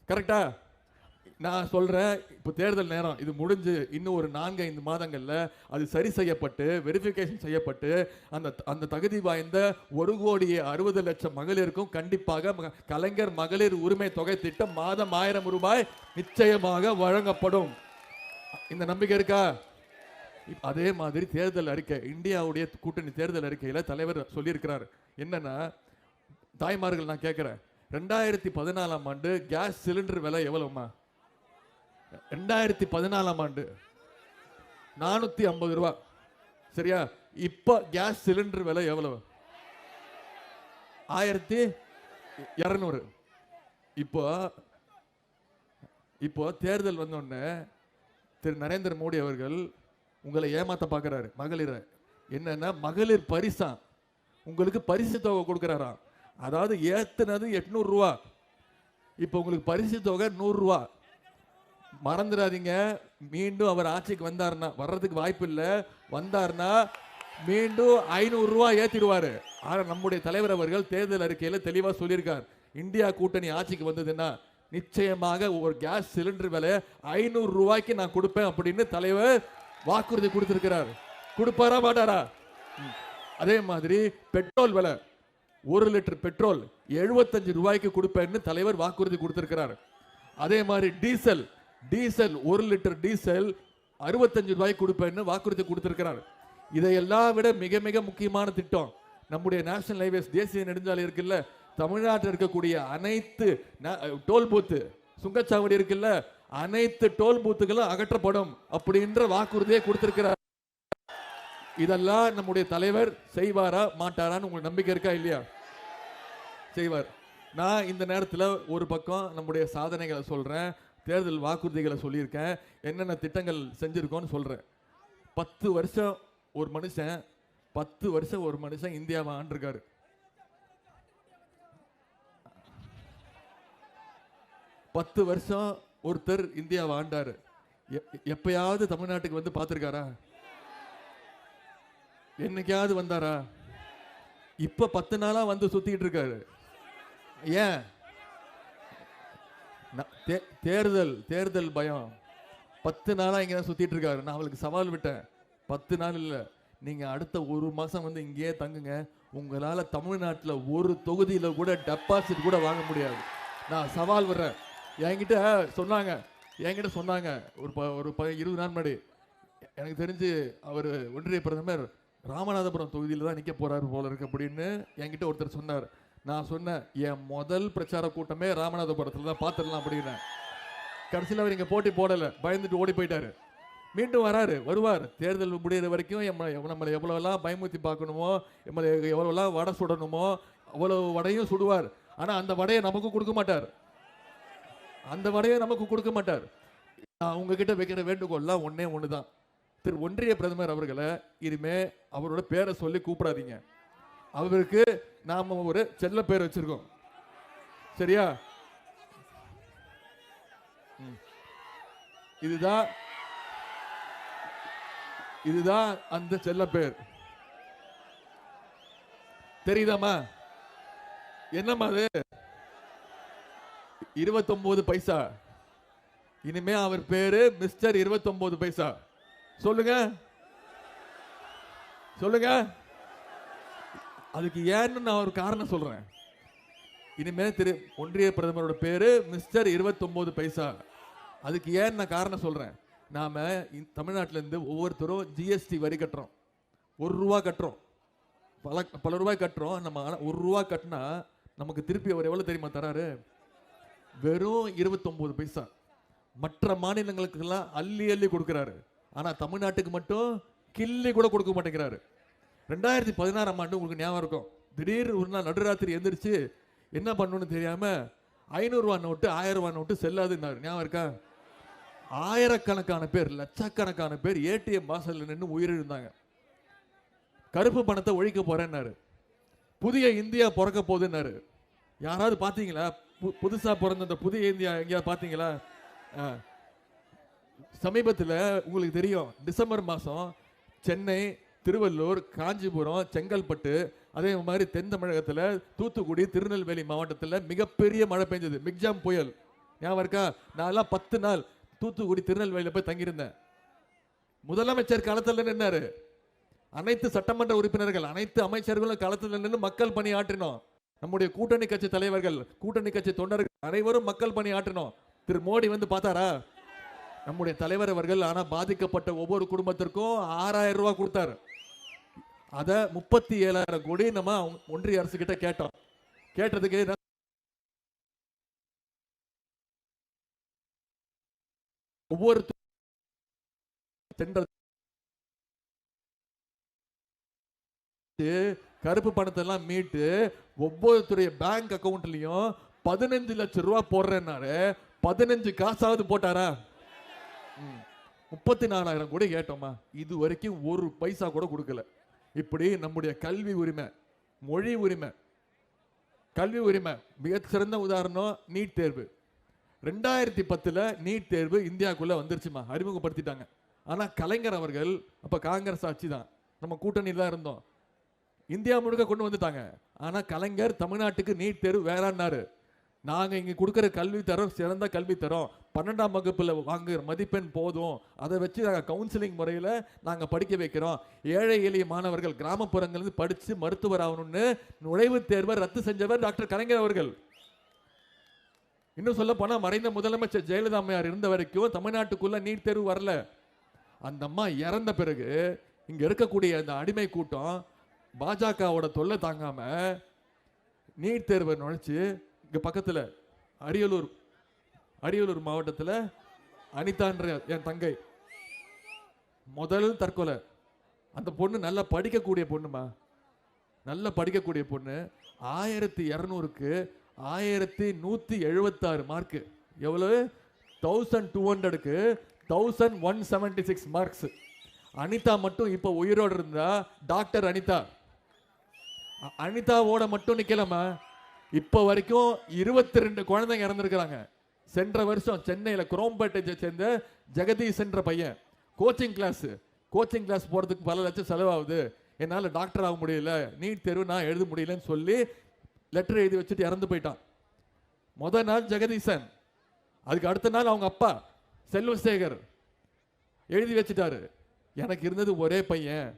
[SPEAKER 1] கரெக்டா? நான் சொல்றேன், இப்போ தேர்தல் நேரம் இது முடிஞ்சு இன்னும் ஒரு 4-5 மாதங்கள்ல அது சரி செய்யப்பட்டு வெரிஃபிகேஷன் செய்யப்பட்டு அந்த தகுதி வாய்ந்த 1,60,00,000 மகளிருக்கும் கண்டிப்பாக கலைஞர் மகளிர் உரிமை தொகை திட்டம் மாதம் 1000 ரூபாய் நிச்சயமாக வழங்கப்படும். இந்த நம்பிக்கை இருக்கா? அதே மாதிரி தேர்தல் அறிக்கை, இந்தியாவுடைய கூட்டணி தேர்தல் அறிக்கையில தலைவர் சொல்லியிருக்கிறார். என்னன்னா, தாய்மார்கள் நான் கேட்கிறேன், 2014ஆம் ஆண்டு கேஸ் சிலிண்டர் விலை எவ்வளவுமா? 2014ஆம் ஆண்டு 450 ரூபாய். சரியா? இப்ப கேஸ் சிலிண்டர் விலை எவ்வளவு? 1200. இப்போ தேர்தல் வந்தோடனே திரு நரேந்திர மோடி அவர்கள் உங்களை ஏமாத்த பார்க்கிறாரு. மகளிர் என்னன்னா, மகளிர் பரிசா உங்களுக்கு பரிசு தொகை கொடுக்கிறாராம். அதாவது ஏத்துனது 800 ரூபா, இப்போ உங்களுக்கு பரிசு தொகை 100 ரூபா. மறந்துடாதீங்க, மீண்டும் அவர் ஆட்சிக்கு வந்தார்னா, வர்றதுக்கு வாய்ப்பு இல்லை, வந்தார்னா மீண்டும் 500 ரூபா ஏத்திடுவாரு. ஆனா நம்முடைய தலைவர் அவர்கள் தேர்தல் அறிக்கையில தெளிவா சொல்லியிருக்கார், இந்தியா கூட்டணி ஆட்சிக்கு வந்ததுன்னா நிச்சயமாக ஒரு கேஸ் சிலிண்டர் விலை 500 ரூபாய்க்கு நான் கொடுப்பேன் அப்படின்னு தலைவர் வாக்குறுதி கொடுத்திருக்கிறார். கொடுப்பாரா மாட்டாரா? அதே மாதிரி பெட்ரோல் விலை, 1 லிட்டர் பெட்ரோல் 75 ரூபாய்க்கு கொடுப்பேன்னு தலைவர் வாக்குறுதி கொடுத்திருக்கிறார். அதே மாதிரி டீசல் 1 லிட்டர் டீசல் 65 ரூபாய்க்கு கொடுப்பேன்னு வாக்குறுதி கொடுத்திருக்கிறார். இதையெல்லாம் விட மிக மிக முக்கியமான திட்டம் நம்முடைய நேஷனல் ஹைவேஸ், தேசிய நெடுஞ்சாலை இருக்குல்ல, தமிழ்நாட்டில் இருக்கக்கூடிய அனைத்து டோல் பூத்து, சுங்கச்சாவடி இருக்குல்ல, அனைத்து டோல் பூத்துகளும் அகற்றப்படும் அப்படின்ற வாக்குறுதியை கொடுத்திருக்கிறார். இதெல்லாம் நம்முடைய தலைவர் செய்வாரா மாட்டாரான்னு உங்களுக்கு நம்பிக்கை இருக்கா இல்லையா? செய்வார். நான் இந்த நேரத்தில் ஒரு பக்கம் நம்முடைய சாதனைகளை சொல்றேன், தேர்தல் வாக்குறுதிகளை சொல்லியிருக்கேன், என்னென்ன திட்டங்கள் செஞ்சிருக்கோன்னு சொல்றேன். 10 வருஷம் ஒரு மனுஷன் இந்தியாவை ஆண்டிருக்காரு. 10 வருஷம் ஒருத்தர் இந்தியாவை ஆண்டாரு. எப்பயாவது தமிழ்நாட்டுக்கு வந்து பார்த்திருக்காரா? என்னைக்காவது வந்தாரா? இப்ப 10 நாளா வந்து சுத்திட்டு இருக்காரு. ஏன்? தேர்தல் பயம். 10 நாளா இங்க சுத்திட்டு இருக்காரு. நான் அவளுக்கு சவால் விட்டேன், 10 நாள் இல்ல, நீங்க அடுத்த 1 மாசம் வந்து இங்கேயே தங்குங்க, உங்களால தமிழ்நாட்டில் ஒரு தொகுதியில கூட டெபாசிட் கூட வாங்க முடியாது. நான் சவால் விடுறேன். என்கிட்ட சொன்னாங்க ஒரு 20 நாள் முன்னாடி, எனக்கு தெரிஞ்சு அவர் ஒன்றிய பிரதமர் ராமநாதபுரம் தொகுதியில் தான் நிற்க போறாரு போல இருக்கு அப்படின்னு என்கிட்ட ஒருத்தர் சொன்னார். நான் சொன்னேன், என் முதல் பிரச்சார கூட்டமே ராமநாதபுரத்தில் தான், பார்த்துடலாம் அப்படின்னு. கடைசியில் அவர் இங்கே போட்டி போடலை, பயந்துட்டு ஓடி போயிட்டாரு. மீண்டும் வருவார். தேர்தல் முடிகிற வரைக்கும் நம்மளை எவ்வளோலாம் பயமுத்தி பார்க்கணுமோ, நம்மளை எவ்வளோலாம் வடை சுடணுமோ அவ்வளோ வடையும் சுடுவார். ஆனால் அந்த வடையை நமக்கு கொடுக்க மாட்டார். நான் உங்ககிட்ட வைக்கிற வேண்டுகோள்லாம் ஒன்று தான், திரு ஒன்றிய பிரதமர் அவர்களை இனிமே அவரோட பேரை சொல்லி கூப்பிடாதீங்க. அவருக்கு நாம ஒரு செல்ல பேர் வச்சிருக்கோம். சரியா? இதுதான் அந்த செல்ல பேர். தெரியுதாமா? என்னம்மா அது? 29 பைசா. இனிமே அவர் பேரு மிஸ்டர் 29 பைசா. சொல்லுங்க சொல்லுங்க. அதுக்கு ஏன்னு நான் ஒரு காரணம் சொல்றேன். இனிமே திரு ஒன்றிய பிரதமரோட பேரு மிஸ்டர் 29 பைசா. அதுக்கு ஏன் நான் காரணம் சொல்றேன். நாம தமிழ்நாட்டில இருந்து ஒவ்வொருத்தரும் ஜிஎஸ்டி வரி கட்டுறோம். 1 ரூபா கட்டுறோம், பல ரூபாய் கட்டுறோம். நம்ம 1 ரூபா கட்டினா நமக்கு திருப்பி அவர் எவ்வளவு தெரியுமா தராரு? வெறும் 29 பைசா. மற்ற மாநிலங்களுக்கெல்லாம் அள்ளி அள்ளி கொடுக்கிறாரு. ஆனா தமிழ்நாட்டுக்கு மட்டும் கிள்ளி கூட கொடுக்க மாட்டேங்கிறாரு. 2016ஆம் ஆண்டு உங்களுக்கு ஞாபகம் இருக்கும், திடீர் ஒரு நாள் நடுராத்திரி எந்திரிச்சு என்ன பண்ணணும்னு தெரியாம 500 ரூபா நோட்டு 1000 ரூபா நோட்டு செல்லாதுன்னாரு. ஞாபகம் இருக்கா? ஆயிரக்கணக்கான பேர், லட்சக்கணக்கான பேர் ஏடிஎம் வாசல்ல நின்று உயிரிழந்தாங்க. கருப்பு பணத்தை ஒழிக்க போறேன்னாரு. புதிய இந்தியா பிறக்க போகுதுன்னாரு. யாராவது பாத்தீங்களா? புதுசா பிறந்த அந்த புதிய இந்தியா எங்கேயாவது பாத்தீங்களா? சமீபத்தில் உங்களுக்கு தெரியும், டிசம்பர் மாதம் சென்னை, திருவள்ளூர், காஞ்சிபுரம், செங்கல்பட்டு, அதே மாதிரி தென் தமிழகத்தில் தூத்துக்குடி, திருநெல்வேலி மாவட்டத்தில் மிகப்பெரிய மழை பெஞ்சது. மிக்ஜாம் புயல் ஞாபகம் இருக்கா? நான் 10 நாள் தூத்துக்குடி, திருநெல்வேலியில் போய் தங்கியிருந்தேன். முதலமைச்சர் களத்தில் நின்னாரு. அனைத்து சட்டமன்ற உறுப்பினர்கள், அனைத்து அமைச்சர்களும் களத்தில் நின்று மக்கள் பணி ஆற்றினோம். நம்முடைய கூட்டணி கட்சி தலைவர்கள், கூட்டணி கட்சி தொண்டர்கள் அனைவரும் மக்கள் பணி ஆற்றினோம். திரு மோடி வந்து பார்த்தாரா? நம்முடைய தலைவர் அவர்கள் ஆனா பாதிக்கப்பட்ட ஒவ்வொரு குடும்பத்திற்கும் 6000 ரூபாய் கொடுத்தாரு. அத 37,000 கோடி நம்ம ஒன்றிய அரசு கிட்ட கேட்டோம். கேட்டதுக்கு ஒவ்வொரு கருப்பு பணத்தை எல்லாம் மீட்டு ஒவ்வொருத்தருடைய பேங்க் அக்கவுண்ட்லயும் 15 லட்சம் ரூபாய் போடுறேன்னாரு. 15 காசாவது போட்டாரா? 34,000 கூட கேட்டோமா? இது வரைக்கும் 1 பைசா கூட கொடுக்கல. இப்படி நம்முடைய கல்வி உரிமை, மொழி உரிமை, கல்வி உரிமை மிக சிறந்த உதாரணம் நீட் தேர்வு. 2010 நீட் தேர்வு இந்தியாவுக்குள்ள வந்துருச்சுமா, அறிமுகப்படுத்திட்டாங்க. ஆனா கலைஞர் அவர்கள், அப்ப காங்கிரஸ் ஆட்சி தான், நம்ம கூட்டணியில் தான் இருந்தோம், இந்தியா முழுக்க கொண்டு வந்துட்டாங்க. ஆனா கலைஞர் தமிழ்நாட்டுக்கு நீட் தேர்வு வேறான்னாரு. நாங்க இங்க கொடுக்கிற கல்வி தரம் சிறந்த கல்வி தரம், 12ஆம் வகுப்புல வாங்குற மதிப்பெண் போதும், அதை வச்சு நாங்க கவுன்சிலிங் முறையில நாங்க படிக்க வைக்கிறோம். ஏழை எளிய மாணவர்கள் கிராமப்புறங்களிலிருந்து படிச்சு மருத்துவர் ஆகணும்னு நுழைவுத் தேர்வை ரத்து செஞ்சவர் டாக்டர் கலைஞர் அவர்கள். இன்னும் சொல்ல போனா மறைந்த முதலமைச்சர் ஜெயலலிதா அம்மையார் இருந்த வரைக்கும் தமிழ்நாட்டுக்குள்ள நீட் தேர்வு வரல. அந்த அம்மா இறந்த பிறகு இங்க இருக்கக்கூடிய அந்த அடிமை கூட்டம் பாஜகவோட தொல்லை தாங்காம நீட் தேர்வை நுழைச்சு இங்க பக்கத்துல அரியலூர் மாவட்டத்தில் அனிதான்ற என் தங்கை முதல் தற்கொலை. அந்த பொண்ணு நல்லா படிக்கக்கூடிய பொண்ணுமா, நல்லா படிக்கக்கூடிய பொண்ணு. 1200க்கு 1176 மார்க். எவ்வளவு? 1200க்கு 1176 மார்க்ஸ். அனிதா மட்டும் இப்ப உயிரோடு இருந்தா டாக்டர் அனிதா. அனிதாவோட மட்டும் நிக்கலாமா, இப்ப வரைக்கும் 22 குழந்தைங்க இறந்துருக்கிறாங்க. சென்ற வருஷம் சென்னையில குரோம்பேட்டை சேர்ந்த ஜெகதீஷ் என்ற பையன் கோச்சிங் கிளாஸ் போறதுக்கு பல லட்சம் செலவாகுது, என்னால டாக்டர் ஆக முடியல, நீட் தேர்வு நான் எழுத முடியலன்னு சொல்லி லெட்டர் எழுதி வச்சுட்டு இறந்து போயிட்டான். முதல் நாள் ஜெகதீசன், அதுக்கு அடுத்த நாள் அவங்க அப்பா செல்வசேகர் எழுதி வச்சுட்டாரு. எனக்கு இருந்தது ஒரே பையன்,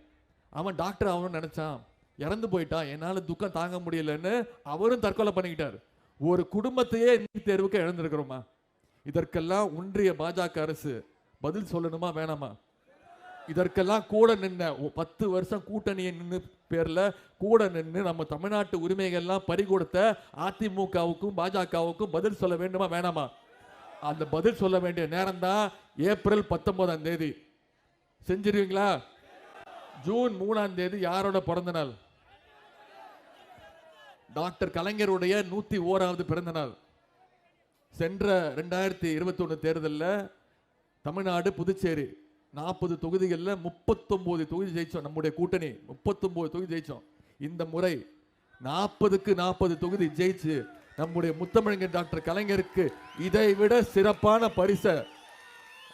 [SPEAKER 1] அவன் டாக்டர் ஆகணும்னு நினைச்சான், இறந்து போயிட்டான், என்னால துக்கம் தாங்க முடியலன்னு அவரும் தற்கொலை பண்ணிக்கிட்டார். ஒரு குடும்பத்தையே நீட் தேர்வுக்கு இழந்திருக்கிறோமா? இதற்கெல்லாம் ஒன்றிய பாஜக அரசு பதில் சொல்லணுமா வேணாமா? இதற்கெல்லாம் கூட நின்ன 10 வருஷம் கூட்டணியை நின்று பேர்ல கூட நின்று நம்ம தமிழ்நாட்டு உரிமைகள்லாம் பறிகொடுத்த அதிமுகவுக்கும் பாஜகவுக்கும் பதில் சொல்ல வேண்டுமா வேணாமா? அந்த பதில் சொல்ல வேண்டிய நேரம் தான் ஏப்ரல் 19ஆம் தேதி. செஞ்சிருவீங்களா? ஜூன் 3ஆம் தேதி யாரோட பிறந்த நாள்? டாக்டர் கலைஞருடைய 101வது பிறந்த நாள். சென்ற 2021 தேர்தலில் தமிழ்நாடு, புதுச்சேரி 40 தொகுதிகளில் 39 தொகுதி ஜெயிச்சோம். நம்முடைய கூட்டணி 39 தொகுதி ஜெயிச்சோம். இந்த முறை 40க்கு 40 தொகுதி ஜெயிச்சு நம்முடைய முத்தமிழர் டாக்டர் கலைஞருக்கு இதை விட சிறப்பான பரிசை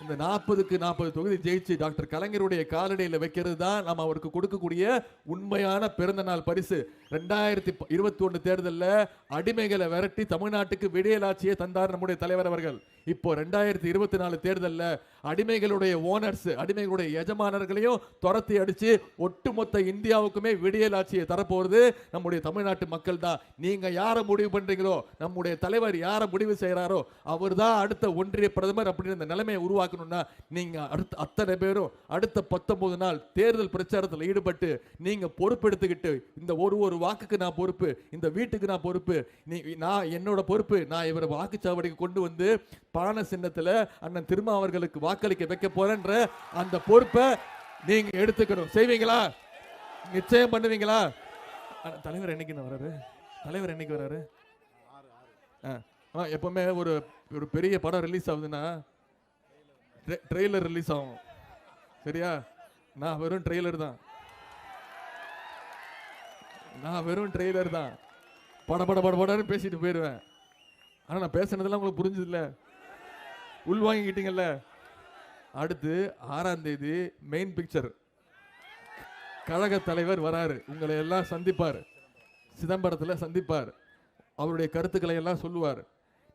[SPEAKER 1] இந்த 40க்கு 40 தொகுதி ஜெயிச்சு டாக்டர் கலைஞருடைய காலடியில் வைக்கிறது தான் நம்ம அவருக்கு கொடுக்கக்கூடிய உண்மையான பிறந்த நாள் பரிசு. 2021 தேர்தலில் அடிமைகளை விரட்டி தமிழ்நாட்டுக்கு விடியலாட்சியை தந்தார் நம்முடைய தலைவர் அவர்கள். இப்போ 2024 தேர்தலில் அடிமைகளுடைய ஓனர்ஸ், அடிமைகளுடைய எஜமானர்களையும் துரத்தி அடிச்சு ஒட்டுமொத்த இந்தியாவுக்குமே விடியலாட்சியை தரப்போறது நம்முடைய தமிழ்நாட்டு மக்கள் தான். நீங்க யாரை முடிவு பண்றீங்களோ, நம்முடைய தலைவர் யாரை முடிவு செய்யறாரோ அவர் தான் அடுத்த ஒன்றிய பிரதமர் அப்படின்னு இந்த நிலைமையை உருவாக்கணும்னா நீங்க அத்தனை பேரும் அடுத்த 19 நாள் தேர்தல் பிரச்சாரத்தில் ஈடுபட்டு நீங்க பொறுப்பெடுத்துக்கிட்டு இந்த ஒரு வாக்குக்கு நான் பொறுப்பு, இந்த வீட்டுக்கு நான் பொறுப்பு, நான் என்னோட பொறுப்பு, நான் இவரை வாக்குச்சாவடிக்கு கொண்டு வந்து பானை சின்னத்துல அண்ணன் திருமாவர்களுக்கு வாக்களிக்க வைக்க போறேன்ற அந்த பொறுப்பை நீங்க எடுத்துக்கணும். செய்வீங்களா? நிச்சயம் பண்ணுவீங்களா? தலைவர் என்னைக்கு வராரு? தலைவர் என்னைக்கு வராரு? எப்பவுமே ஒரு பெரிய படம் ரிலீஸ் ஆகுதுன்னா ட்ரெய்லர் ரிலீஸ் ஆகும். சரியா? நான் வெறும் ட்ரெய்லர் தான். படன்னு பேசிட்டு போயிடுவேன். ஆனா நான் பேசுனதெல்லாம் உங்களுக்கு புரிஞ்சது இல்ல, உள்வாங்கிக்கிட்டீங்கல்ல. அடுத்து 6ஆம் தேதி மெயின் பிக்சர் கழக தலைவர் வராரு, உங்களை எல்லாம் சந்திப்பார், சிதம்பரத்தில் சந்திப்பார், அவருடைய கருத்துக்களை எல்லாம் சொல்லுவார்.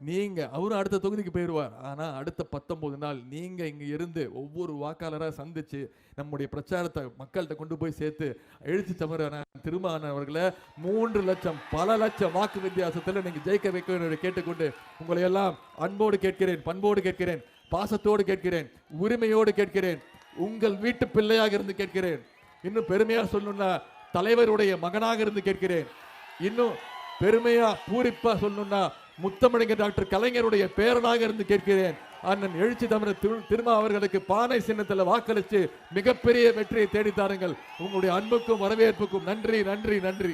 [SPEAKER 1] நீங்க அவரும் அடுத்த தொகுதிக்கு போயிடுவார். ஆனா அடுத்த 19 நாள் நீங்க இங்க இருந்து ஒவ்வொரு வாக்காளராக சந்திச்சு நம்முடைய பிரச்சாரத்தை மக்கள்கிட்ட கொண்டு போய் சேர்த்து எழுச்சி தமிழரான திருமாவளவர்களை 3 லட்சம் பல லட்சம் வாக்கு வித்தியாசத்தில் நீங்க ஜெயிக்க வைக்க வேண்டும் கேட்டுக்கொண்டு உங்களை எல்லாம் அன்போடு கேட்கிறேன், பண்போடு கேட்கிறேன், பாசத்தோடு கேட்கிறேன், உரிமையோடு கேட்கிறேன், உங்கள் வீட்டு பிள்ளையாக இருந்து கேட்கிறேன். இன்னும் பெருமையா சொல்லணும்னா தலைவருடைய மகனாக இருந்து கேட்கிறேன். இன்னும் பெருமையா பூரிப்பா சொல்லணும்னா முத்தமிழர் டாக்டர் கலைஞருடைய பேரனாக இருந்து கேட்கிறேன். அண்ணன் எழுச்சி தமிழர் திருமா அவர்களுக்கு பானை சின்னத்தில் வாக்களித்து மிகப்பெரிய வெற்றியை தேடித்தாருங்கள். உங்களுடைய அன்புக்கும் வரவேற்புக்கும் நன்றி நன்றி நன்றி.